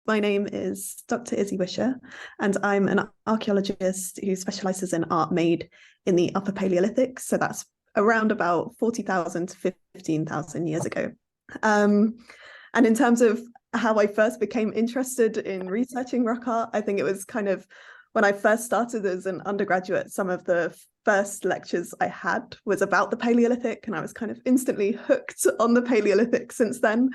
My name is Dr. Izzy Wisher, and I'm an archaeologist who specialises in art made in the Upper Paleolithic. So that's around about 40,000 to 15,000 years ago. And in terms of how I first became interested in researching rock art, I think it was kind of when I first started as an undergraduate, some of the first lectures I had was about the Paleolithic, and I was kind of instantly hooked on the Paleolithic since then,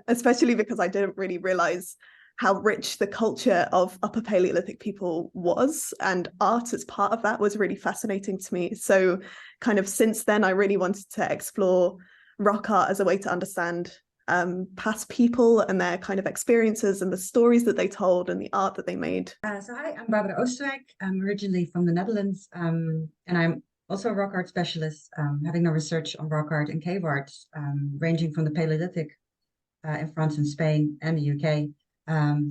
especially because I didn't really realize how rich the culture of Upper Paleolithic people was, and art as part of that was really fascinating to me. So kind of since then, I really wanted to explore rock art as a way to understand past people and their kind of experiences and the stories that they told and the art that they made. Hi, I'm Barbara Oosterwijk. I'm originally from the Netherlands, and I'm also a rock art specialist, having done research on rock art and cave art, ranging from the Paleolithic in France and Spain and the UK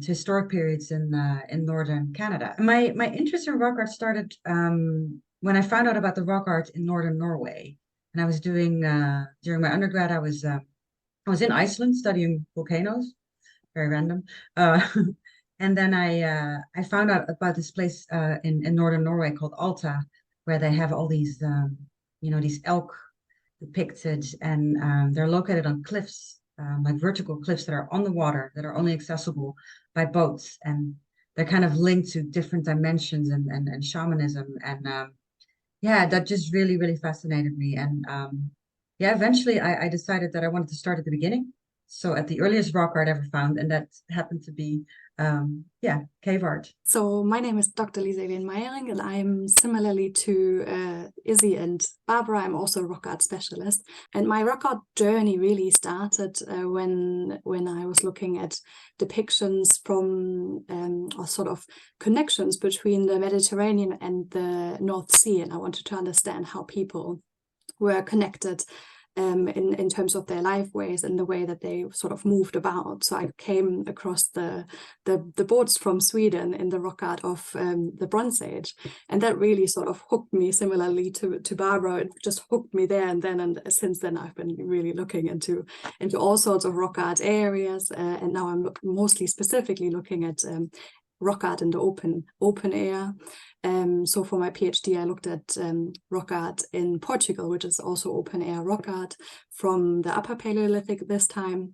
to historic periods in northern Canada. And my interest in rock art started when I found out about the rock art in northern Norway. And I was doing during my undergrad, I was in Iceland studying volcanoes, very random. And then I found out about this place in northern Norway called Alta, where they have all these these elk depicted, and they're located on cliffs, like vertical cliffs that are on the water, that are only accessible by boats, and they're kind of linked to different dimensions and shamanism, and yeah, that just really fascinated me. And yeah, eventually I decided that I wanted to start at the beginning. So at the earliest rock art ever found, and that happened to be, cave art. So my name is Dr. Lisa-Elen Meyering, and I'm similarly to Izzy and Barbara, I'm also a rock art specialist. And my rock art journey really started when I was looking at depictions from, or sort of connections between the Mediterranean and the North Sea. And I wanted to understand how people were connected in terms of their lifeways and the way that they sort of moved about. So I came across the boats from Sweden in the rock art of the Bronze Age, and that really sort of hooked me. Similarly to Barbara, it just hooked me there and then. And since then, I've been really looking into all sorts of rock art areas, and now I'm mostly specifically looking at rock art in the open air. So for my PhD, I looked at rock art in Portugal, which is also open air rock art from the Upper Paleolithic this time.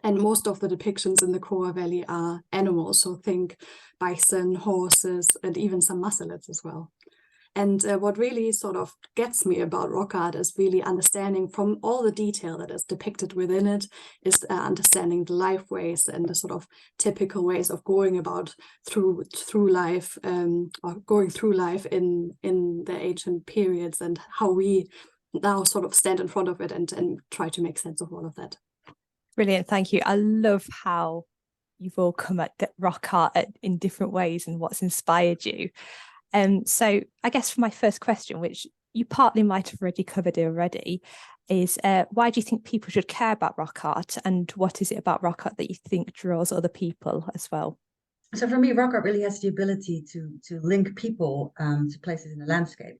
And most of the depictions in the Coa Valley are animals. So think bison, horses, and even some muscelettes as well. And what really sort of gets me about rock art is really understanding from all the detail that is depicted within it, is understanding the life ways and the sort of typical ways of going about through life, or going through life in the ancient periods, and how we now sort of stand in front of it and try to make sense of all of that. Brilliant, thank you. I love how you've all come at rock art in different ways and what's inspired you. So I guess for my first question, which you partly might have already covered is why do you think people should care about rock art, and what is it about rock art that you think draws other people as well? So for me, rock art really has the ability to link people to places in the landscape.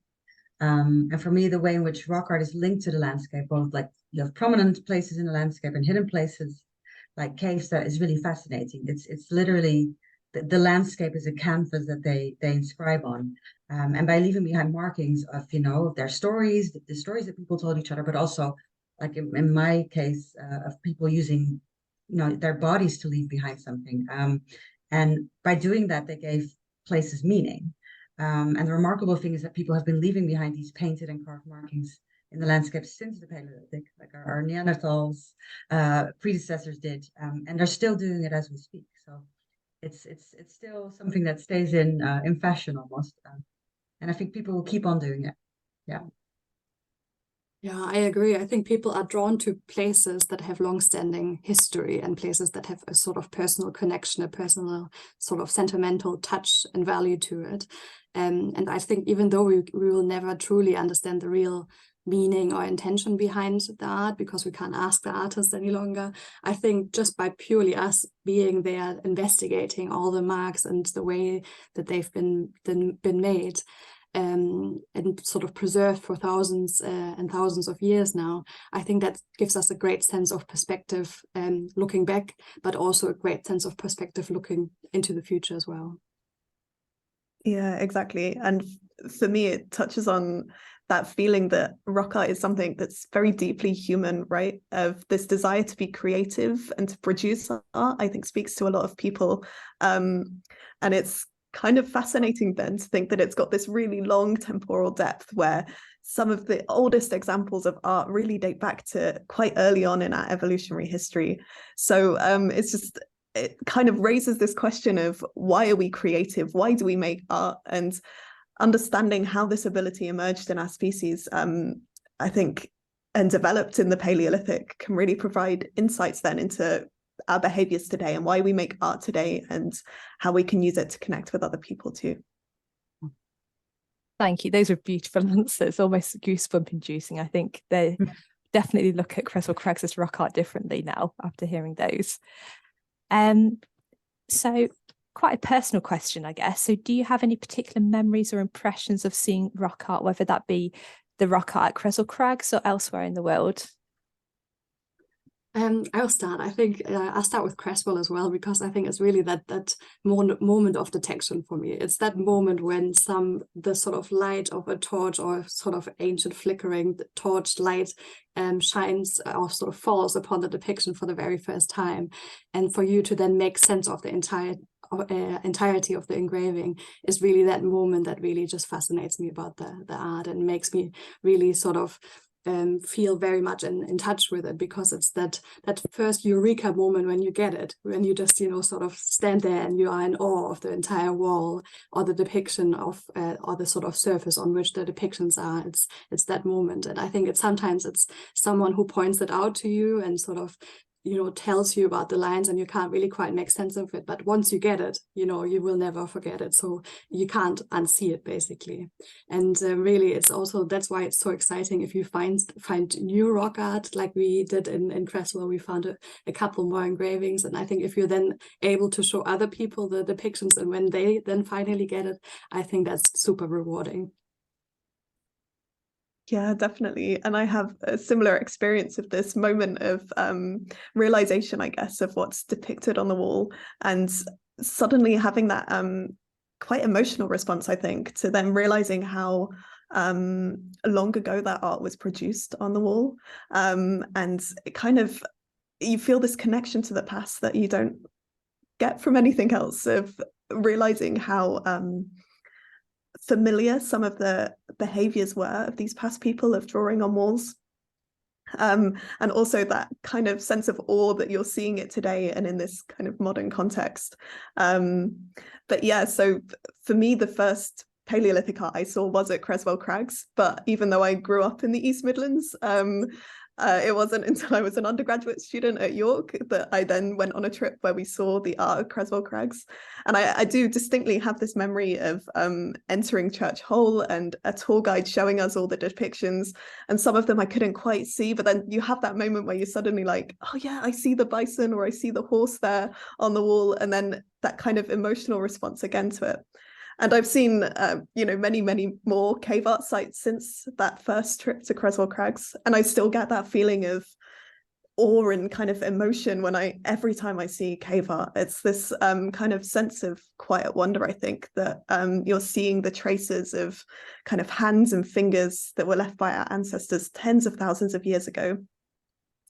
And for me, the way in which rock art is linked to the landscape, both like you have prominent places in the landscape and hidden places like caves, that is really fascinating. It's literally the landscape is a canvas that they inscribe on, and by leaving behind markings of their stories, the stories that people told each other, but also like in my case of people using their bodies to leave behind something, and by doing that they gave places meaning, and the remarkable thing is that people have been leaving behind these painted and carved markings in the landscape since the Paleolithic, like our Neanderthals predecessors did, and they're still doing it as we speak. So it's still something that stays in fashion almost, and I think people will keep on doing it. Yeah, I agree. I think people are drawn to places that have long-standing history and places that have a sort of personal connection, a personal sort of sentimental touch and value to it. And I think even though we will never truly understand the real meaning or intention behind the art, because we can't ask the artist any longer, I think just by purely us being there, investigating all the marks and the way that they've been made, and sort of preserved for thousands and thousands of years now. I think that gives us a great sense of perspective looking back, but also a great sense of perspective looking into the future as well. Yeah, exactly. And for me, it touches on that feeling that rock art is something that's very deeply human, right? Of this desire to be creative and to produce art, I think speaks to a lot of people. And it's kind of fascinating then to think that it's got this really long temporal depth where some of the oldest examples of art really date back to quite early on in our evolutionary history. So it kind of raises this question of why are we creative? Why do we make art? And understanding how this ability emerged in our species, I think, and developed in the Paleolithic can really provide insights then into our behaviors today and why we make art today and how we can use it to connect with other people too. Thank you. Those are beautiful answers, almost goosebump inducing. I think they definitely look at Creswell Crags as rock art differently now after hearing those. So quite a personal question, I guess. So do you have any particular memories or impressions of seeing rock art, whether that be the rock art at Creswell Crags or elsewhere in the world? I'll start. I think I'll start with Creswell as well, because I think it's really that moment of detection for me. It's that moment when the sort of light of a torch or sort of ancient flickering torch light shines or sort of falls upon the depiction for the very first time, and for you to then make sense of the entirety of the engraving is really that moment that really just fascinates me about the art and makes me really sort of feel very much in touch with it, because it's that first eureka moment when you get it, when you just sort of stand there and you are in awe of the entire wall or the depiction of or the sort of surface on which the depictions are. It's that moment, and I think sometimes it's someone who points it out to you and sort of tells you about the lines, and you can't really quite make sense of it, but once you get it, you will never forget it, so you can't unsee it basically. And really, it's also, that's why it's so exciting if you find new rock art, like we did in Creswell. We found a couple more engravings, and I think if you're then able to show other people the depictions, and when they then finally get it, I think that's super rewarding. Yeah, definitely. And I have a similar experience of this moment of realization, I guess, of what's depicted on the wall, and suddenly having that quite emotional response, I think, to then realizing how long ago that art was produced on the wall. And it kind of, you feel this connection to the past that you don't get from anything else, of realizing how familiar some of the behaviors were of these past people of drawing on walls, and also that kind of sense of awe that you're seeing it today and in this kind of modern context. But yeah, so for me, the first Paleolithic art I saw was at Creswell Crags, but even though I grew up in the East Midlands, it wasn't until I was an undergraduate student at York that I then went on a trip where we saw the art of Creswell Crags. And I do distinctly have this memory of entering Church Hall and a tour guide showing us all the depictions. And some of them I couldn't quite see, but then you have that moment where you're suddenly like, oh yeah, I see the bison, or I see the horse there on the wall. And then that kind of emotional response again to it. And I've seen, many, many more cave art sites since that first trip to Creswell Crags. And I still get that feeling of awe and kind of emotion every time I see cave art. It's this kind of sense of quiet wonder, I think, that you're seeing the traces of kind of hands and fingers that were left by our ancestors tens of thousands of years ago.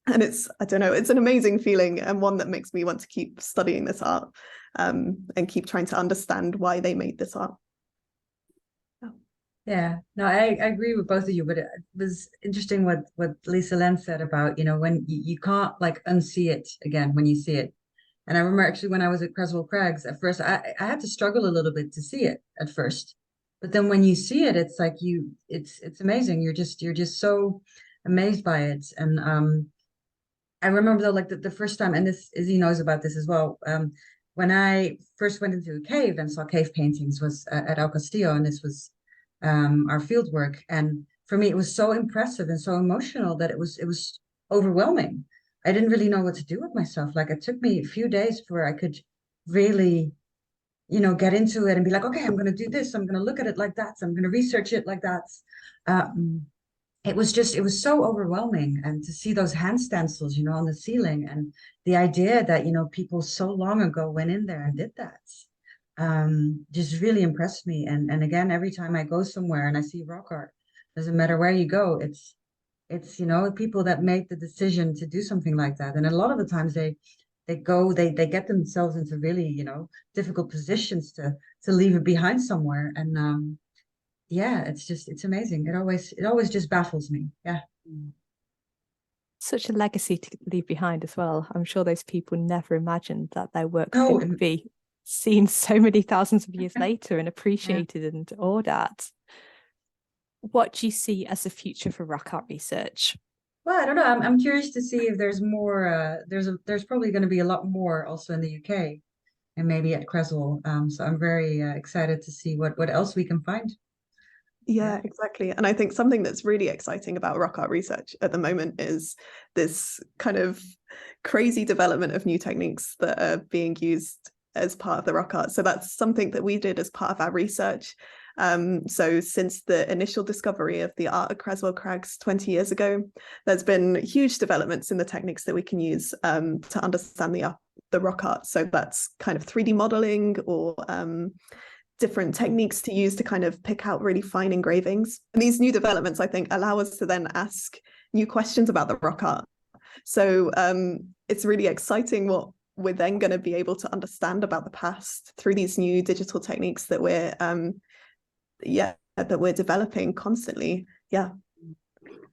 And it's an amazing feeling, and one that makes me want to keep studying this art and keep trying to understand why they made this art. Yeah, no, I agree with both of you, but it was interesting what Lisa-Elen said about, when you can't like unsee it again when you see it. And I remember actually when I was at Creswell Crags, at first I had to struggle a little bit to see it at first. But then when you see it, it's like it's amazing. You're just so amazed by it. And I remember though, like the first time, and this Izzy knows about this as well, when I first went into a cave and saw cave paintings was at El Castillo, and this was our field work. And for me, it was so impressive and so emotional that it was overwhelming. I didn't really know what to do with myself. Like, it took me a few days before I could really get into it and be like, okay, I'm going to do this. I'm going to look at it like that. I'm going to research it like that. It was so overwhelming. And to see those hand stencils, on the ceiling, and the idea that, people so long ago went in there and did that, just really impressed me. And again, every time I go somewhere and I see rock art, doesn't matter where you go, it's people that make the decision to do something like that. And a lot of the times they get themselves into really, difficult positions to leave it behind somewhere. And yeah, it's amazing. It always just baffles me. Yeah. Such a legacy to leave behind as well. I'm sure those people never imagined that their work No, could be seen so many thousands of years later and appreciated and awed at. What do you see as the future for rock art research? well, I don't know. I'm curious to see if there's more. There's probably going to be a lot more also in the UK and maybe at Creswell. So I'm very excited to see what else we can find. Yeah, exactly. And I think something that's really exciting about rock art research at the moment is this kind of crazy development of new techniques that are being used as part of the rock art. So that's something that we did as part of our research. So since the initial discovery of the art at Creswell Crags 20 years ago, there's been huge developments in the techniques that we can use to understand the rock art. So that's kind of 3D modeling or different techniques to use to kind of pick out really fine engravings. And these new developments, I think, allow us to then ask new questions about the rock art. So it's really exciting what we're then going to be able to understand about the past through these new digital techniques that we're developing constantly. Yeah.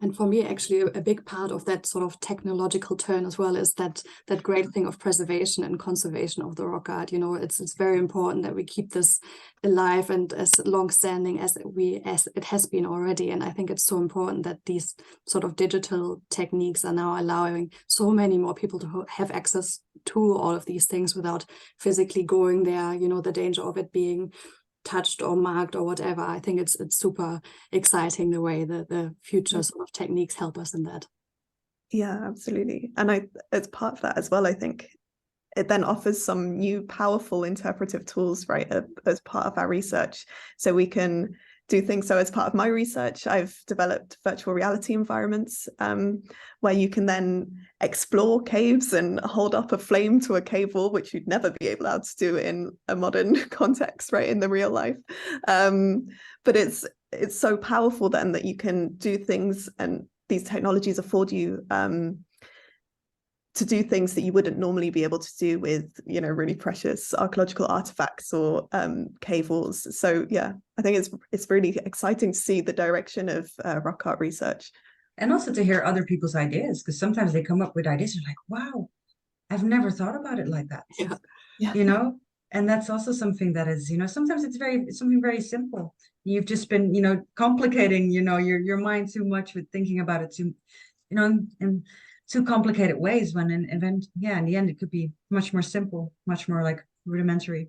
And for me, actually, a big part of that sort of technological turn as well is that great thing of preservation and conservation of the rock art. It's very important that we keep this alive and as long-standing as it has been already. And I think it's so important that these sort of digital techniques are now allowing so many more people to have access to all of these things without physically going there. The danger of it being touched or marked or whatever. I think it's super exciting the way that the future sort of techniques help us in that. Yeah, absolutely. And as part of that as well, I think it then offers some new powerful interpretive tools, right, as part of our research. So we can do things. So as part of my research, I've developed virtual reality environments where you can then explore caves and hold up a flame to a cave wall, which you'd never be able to do in a modern context, right, in the real life. But it's so powerful then that you can do things, and these technologies afford you to do things that you wouldn't normally be able to do with, really precious archaeological artifacts or cave walls. So yeah, I think it's really exciting to see the direction of rock art research. And also to hear other people's ideas, because sometimes they come up with ideas and like, wow, I've never thought about it like that. Yeah. And that's also something that is, sometimes it's something very simple. You've just been, complicating, your mind too much with thinking about it too, in too complicated ways, when in the end it could be much more simple, much more like rudimentary.